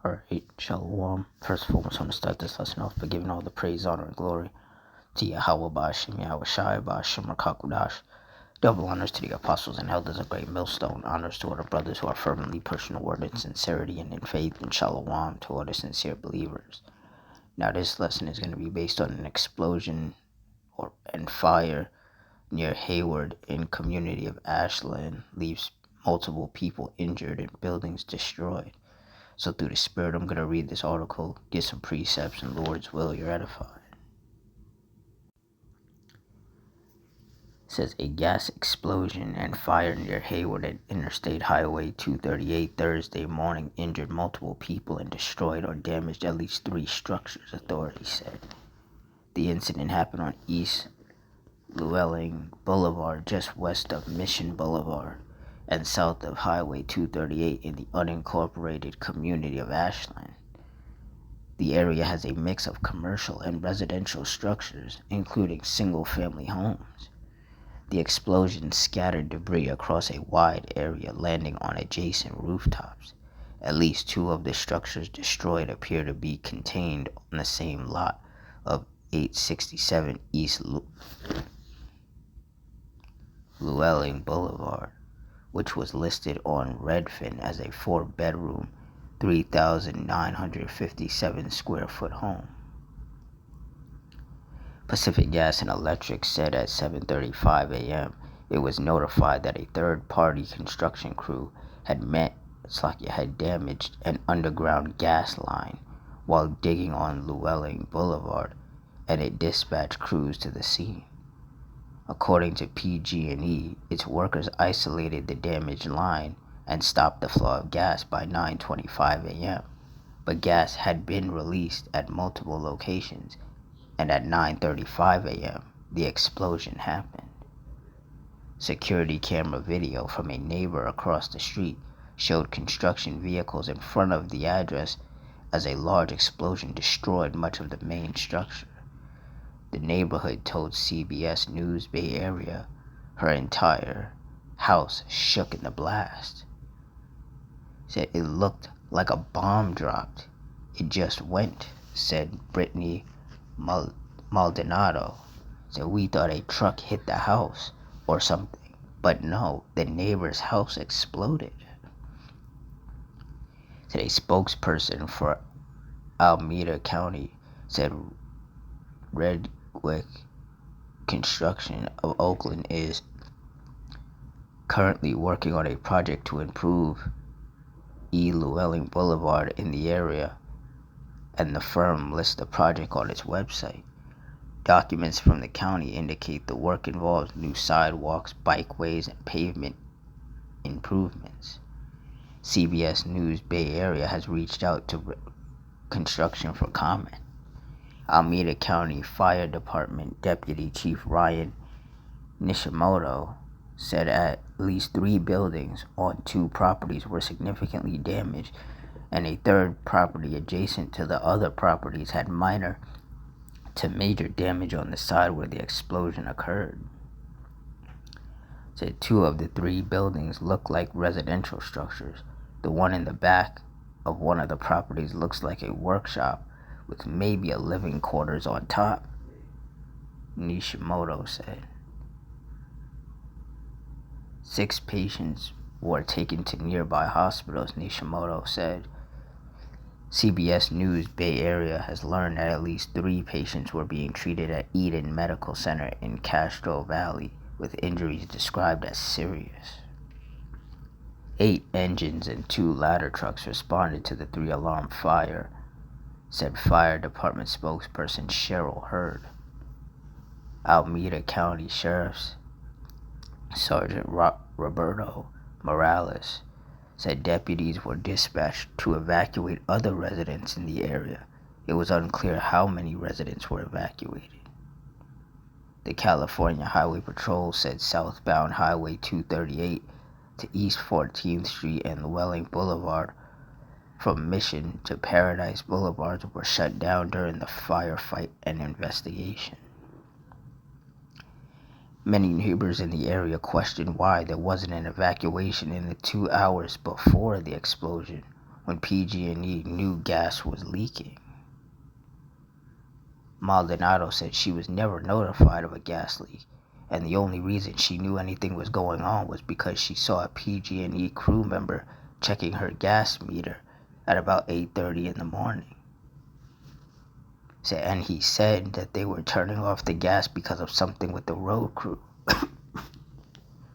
Alright, Shalom. First of all, I just want to start this lesson off by giving all the praise, honor, and glory to Yahweh Ba'ashem, Yahweh Shai, Ba'ashem Rakakudash. Double honors to the apostles and elders of Great Millstone. Honors to all the brothers who are fervently pushing the word in sincerity and in faith, and Shalom to all the sincere believers. Now, this lesson is going to be based on an explosion and fire near Hayward in community of Ashland leaves multiple people injured and buildings destroyed. So through the Spirit, I'm going to read this article, get some precepts, and Lord's will, you're edified. It says, a gas explosion and fire near Hayward at Interstate Highway 238 Thursday morning injured multiple people and destroyed or damaged at least 3 structures, authorities said. The incident happened on East Llewellyn Boulevard, just west of Mission Boulevard, and south of Highway 238 in the unincorporated community of Ashland. The area has a mix of commercial and residential structures, including single-family homes. The explosion scattered debris across a wide area, landing on adjacent rooftops. At least 2 of the structures destroyed appear to be contained on the same lot of 867 East Llewellyn Boulevard, which was listed on Redfin as a 4-bedroom, 3,957 square foot home. Pacific Gas and Electric said at 7:35 a.m. it was notified that a third-party construction crew had damaged an underground gas line while digging on Llewellyn Boulevard, and it dispatched crews to the scene. According to PG&E, its workers isolated the damaged line and stopped the flow of gas by 9:25 a.m., but gas had been released at multiple locations, and at 9:35 a.m., the explosion happened. Security camera video from a neighbor across the street showed construction vehicles in front of the address as a large explosion destroyed much of the main structure. The neighborhood told CBS News Bay Area her entire house shook in the blast. Said it looked like a bomb dropped. It just went, said Brittany Maldonado. Said we thought a truck hit the house or something, but no, the neighbor's house exploded. Said a spokesperson for Alameda County said Redwick Construction of Oakland is currently working on a project to improve Llewellyn Boulevard in the area, and the firm lists the project on its website. Documents from the county indicate the work involves new sidewalks, bikeways, and pavement improvements. CBS News Bay Area has reached out to construction for comment. Alameda County Fire Department Deputy Chief Ryan Nishimoto said at least 3 buildings on 2 properties were significantly damaged, and a third property adjacent to the other properties had minor to major damage on the side where the explosion occurred. Said 2 of the 3 buildings look like residential structures. The one in the back of one of the properties looks like a workshop with maybe a living quarters on top, Nishimoto said. 6 patients were taken to nearby hospitals, Nishimoto said. CBS News Bay Area has learned that at least 3 patients were being treated at Eden Medical Center in Castro Valley with injuries described as serious. 8 engines and 2 ladder trucks responded to the 3-alarm fire, said Fire Department spokesperson Cheryl Hurd. Alameda County Sheriff's Sergeant Roberto Morales said deputies were dispatched to evacuate other residents in the area. It was unclear how many residents were evacuated. The California Highway Patrol said southbound Highway 238 to East 14th Street and Llewellyn Boulevard from Mission to Paradise Boulevards were shut down during the firefight and investigation. Many neighbors in the area questioned why there wasn't an evacuation in the 2 hours before the explosion, when PG&E knew gas was leaking. Maldonado said she was never notified of a gas leak, and the only reason she knew anything was going on was because she saw a PG&E crew member checking her gas meter at about 8:30 in the morning. And he said that they were turning off the gas because of something with the road crew.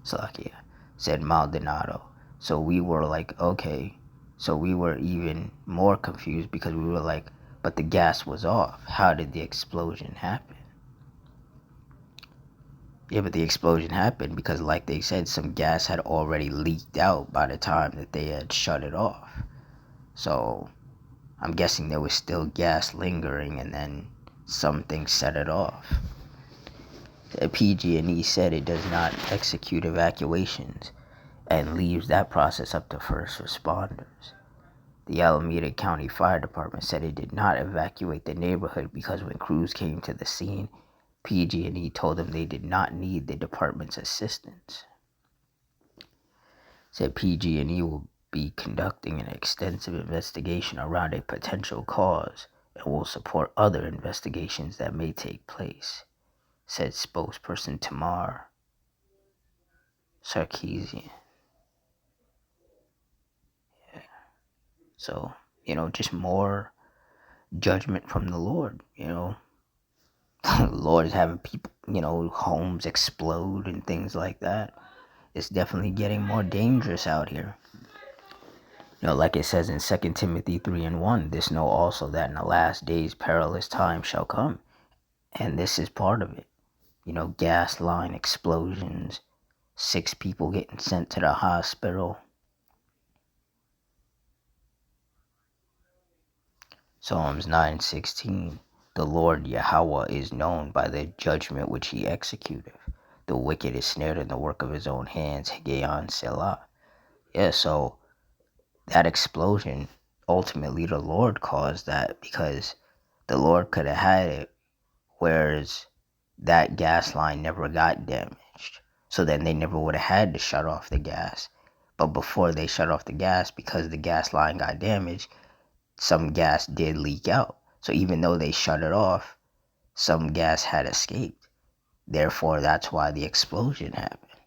Slakia, said Maldonado. So we were like, okay. So we were even more confused because we were like, but the gas was off. How did the explosion happen? Yeah, but the explosion happened because, like they said, some gas had already leaked out by the time that they had shut it off. So I'm guessing there was still gas lingering, and then something set it off. PG&E said it does not execute evacuations and leaves that process up to first responders. The Alameda County Fire Department said it did not evacuate the neighborhood because when crews came to the scene, PG&E told them they did not need the department's assistance. Said PG&E will be conducting an extensive investigation around a potential cause and will support other investigations that may take place, said spokesperson Tamar Sarkeesian. Yeah. So, just more judgment from the Lord, The Lord is having people, homes explode and things like that. It's definitely getting more dangerous out here. Like it says in 2 Timothy 3:1, this know also that in the last days perilous times shall come. And this is part of it. Gas line explosions, 6 people getting sent to the hospital. Psalms 9:16, the Lord Yahweh is known by the judgment which he executeth. The wicked is snared in the work of his own hands. Higgaion Selah. Yeah, so that explosion, ultimately the Lord caused that because the Lord could have had it, whereas that gas line never got damaged. So then they never would have had to shut off the gas. But before they shut off the gas, because the gas line got damaged, some gas did leak out. So even though they shut it off, some gas had escaped. Therefore, that's why the explosion happened.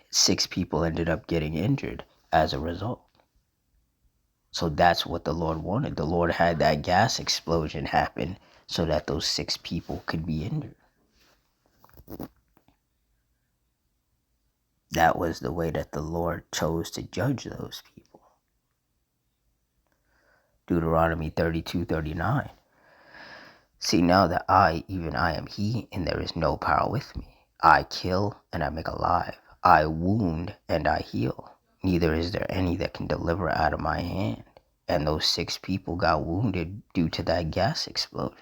6 people ended up getting injured as a result. So that's what the Lord wanted. The Lord had that gas explosion happen so that those 6 people could be injured. That was the way that the Lord chose to judge those people. Deuteronomy 32:39. See now that I, even I am he, and there is no power with me. I kill and I make alive. I wound and I heal. Neither is there any that can deliver out of my hand. And those 6 people got wounded due to that gas explosion.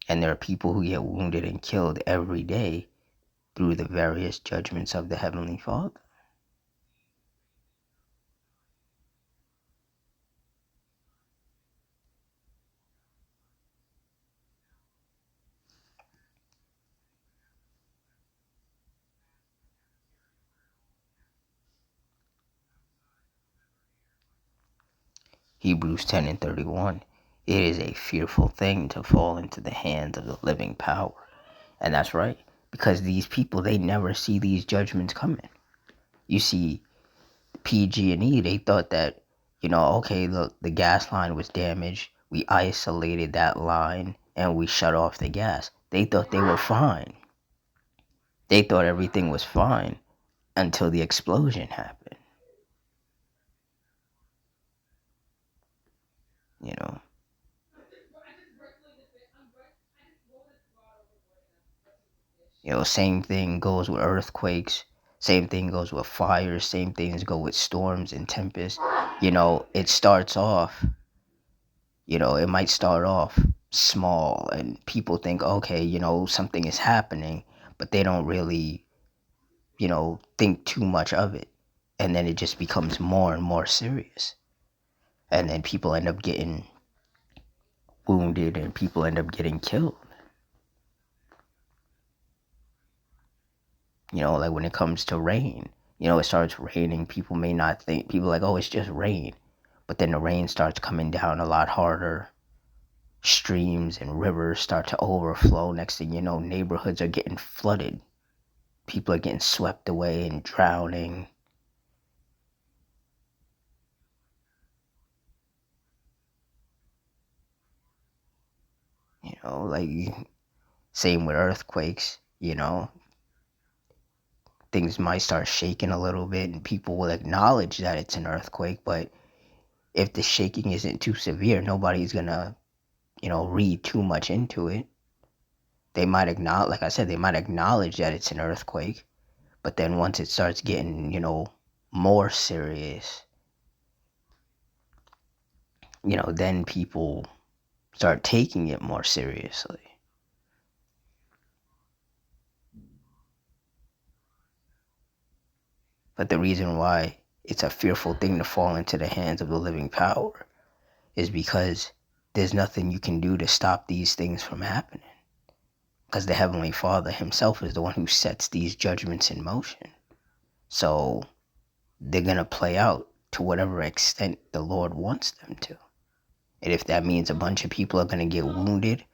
And there are people who get wounded and killed every day through the various judgments of the Heavenly Father. Hebrews 10:31. It is a fearful thing to fall into the hands of the living power. And that's right, because these people, they never see these judgments coming. You see, PG&E, they thought that, okay, look, the gas line was damaged. We isolated that line and we shut off the gas. They thought they were fine. They thought everything was fine until the explosion happened. Same thing goes with earthquakes. Same thing goes with fires. Same things go with storms and tempests. It starts off, it might start off small and people think, okay, something is happening, but they don't really, think too much of it. And then it just becomes more and more serious. And then people end up getting wounded and people end up getting killed. Like when it comes to rain, It starts raining. People may not think, people are like, oh, it's just rain. But then the rain starts coming down a lot harder. Streams and rivers start to overflow. Next thing you know, neighborhoods are getting flooded. People are getting swept away and drowning. Like same with earthquakes, things might start shaking a little bit and people will acknowledge that it's an earthquake, but if the shaking isn't too severe, nobody's gonna, read too much into it. They might acknowledge, like I said, they might acknowledge that it's an earthquake, but then once it starts getting, more serious, then people start taking it more seriously. But the reason why it's a fearful thing to fall into the hands of the living power is because there's nothing you can do to stop these things from happening. Because the Heavenly Father Himself is the one who sets these judgments in motion. So they're going to play out to whatever extent the Lord wants them to. And if that means a bunch of people are going to get wounded,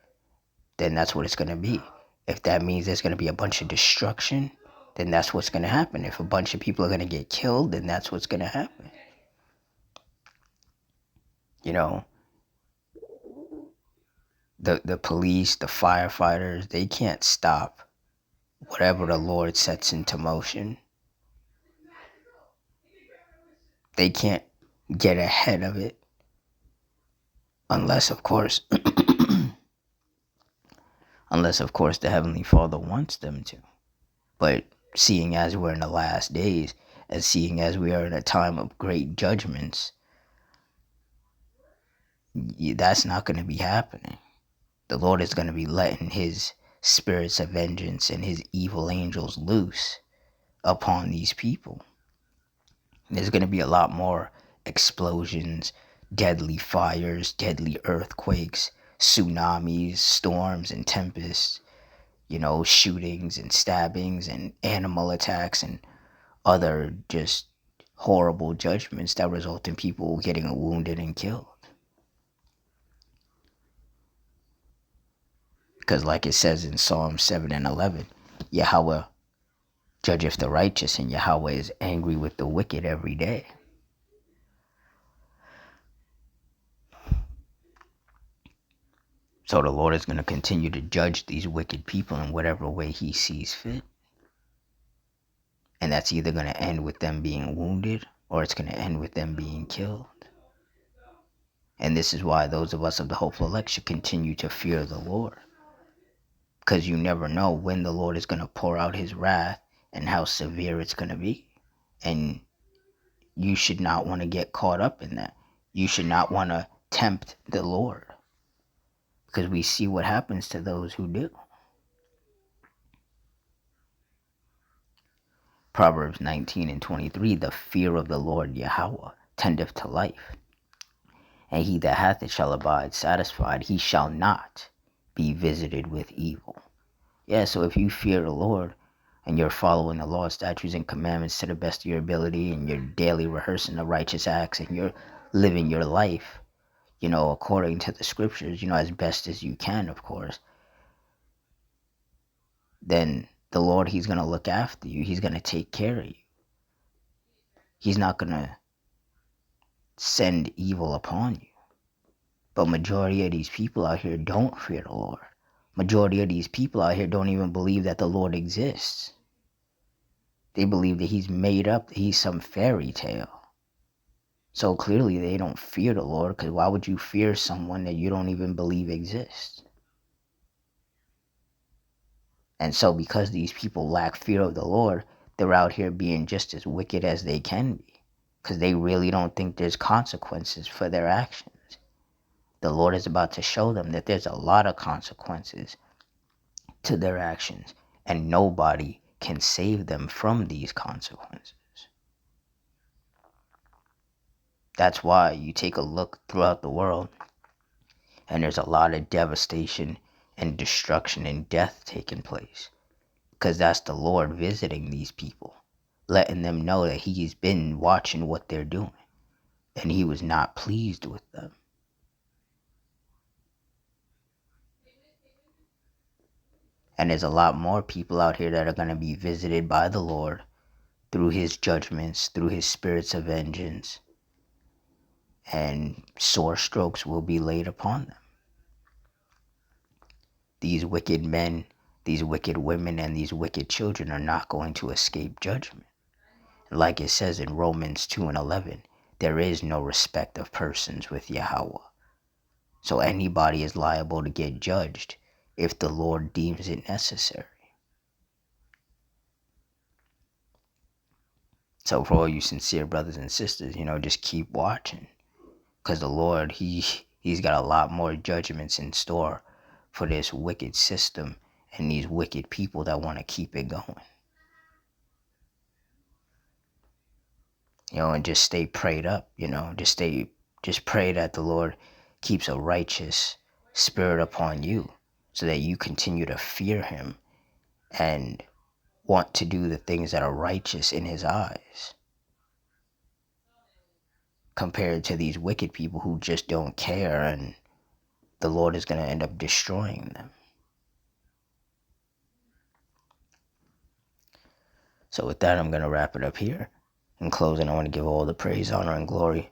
then that's what it's going to be. If that means there's going to be a bunch of destruction, then that's what's going to happen. If a bunch of people are going to get killed, then that's what's going to happen. The police, the firefighters, they can't stop whatever the Lord sets into motion. They can't get ahead of it unless of course the Heavenly Father wants them to. But seeing as we're in the last days, and seeing as we are in a time of great judgments, that's not going to be happening. The Lord is going to be letting His spirits of vengeance and His evil angels loose upon these people. There's going to be a lot more explosions, deadly fires, deadly earthquakes, tsunamis, storms, and tempests, shootings and stabbings and animal attacks and other just horrible judgments that result in people getting wounded and killed. Because like it says in Psalm 7 and 11, Yahweh judgeth the righteous, and Yahweh is angry with the wicked every day. So the Lord is going to continue to judge these wicked people in whatever way He sees fit. And that's either going to end with them being wounded or it's going to end with them being killed. And this is why those of us of the hopeful elect should continue to fear the Lord. Because you never know when the Lord is going to pour out His wrath and how severe it's going to be. And you should not want to get caught up in that. You should not want to tempt the Lord. Because we see what happens to those who do. Proverbs 19 and 23, the fear of the Lord Yahweh tendeth to life, and he that hath it shall abide satisfied. He shall not be visited with evil. Yeah, so if you fear the Lord and you're following the law, statutes, and commandments to the best of your ability, and you're daily rehearsing the righteous acts, and you're living your life, according to the scriptures, as best as you can, of course, then the Lord, He's going to look after you. He's going to take care of you. He's not going to send evil upon you. But majority of these people out here don't fear the Lord. Majority of these people out here don't even believe that the Lord exists. They believe that He's made up, that He's some fairy tale. So clearly they don't fear the Lord, because why would you fear someone that you don't even believe exists? And so because these people lack fear of the Lord, they're out here being just as wicked as they can be, because they really don't think there's consequences for their actions. The Lord is about to show them that there's a lot of consequences to their actions, and nobody can save them from these consequences. That's why you take a look throughout the world, and there's a lot of devastation and destruction and death taking place, because that's the Lord visiting these people. letting them know that he's been watching what they're doing and he was not pleased with them. And there's a lot more people out here that are going to be visited by the Lord through his judgments, through his spirits of vengeance, and sore strokes will be laid upon them. These wicked men, these wicked women, and these wicked children are not going to escape judgment. Like it says in Romans 2:11, there is no respect of persons with Yahweh. So anybody is liable to get judged if the Lord deems it necessary. So for all you sincere brothers and sisters, just keep watching. Because the Lord, he's got a lot more judgments in store for this wicked system and these wicked people that want to keep it going. And just stay prayed up, just pray that the Lord keeps a righteous spirit upon you so that you continue to fear him and want to do the things that are righteous in his eyes, compared to these wicked people who just don't care, and the Lord is going to end up destroying them. So with that, I'm going to wrap it up here. In closing, I want to give all the praise, honor, and glory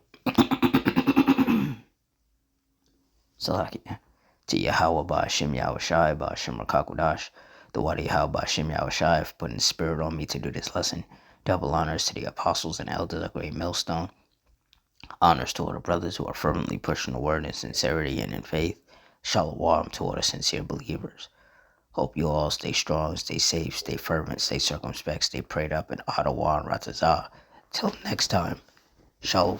to Yahweh Ba'Shem Yahushai Ba'Shem Rakakwadash, the Wadi Yahweh Ba'Shem Yahushai for putting the spirit on me to do this lesson. Double honors to the apostles and elders of Great Millstone. Honors to all the brothers who are firmly pushing the word in sincerity and in faith. Shalom to all the sincere believers. Hope you all stay strong, stay safe, stay fervent, stay circumspect, stay prayed up, and Ottawa and Ratazah. Till next time, Shalom.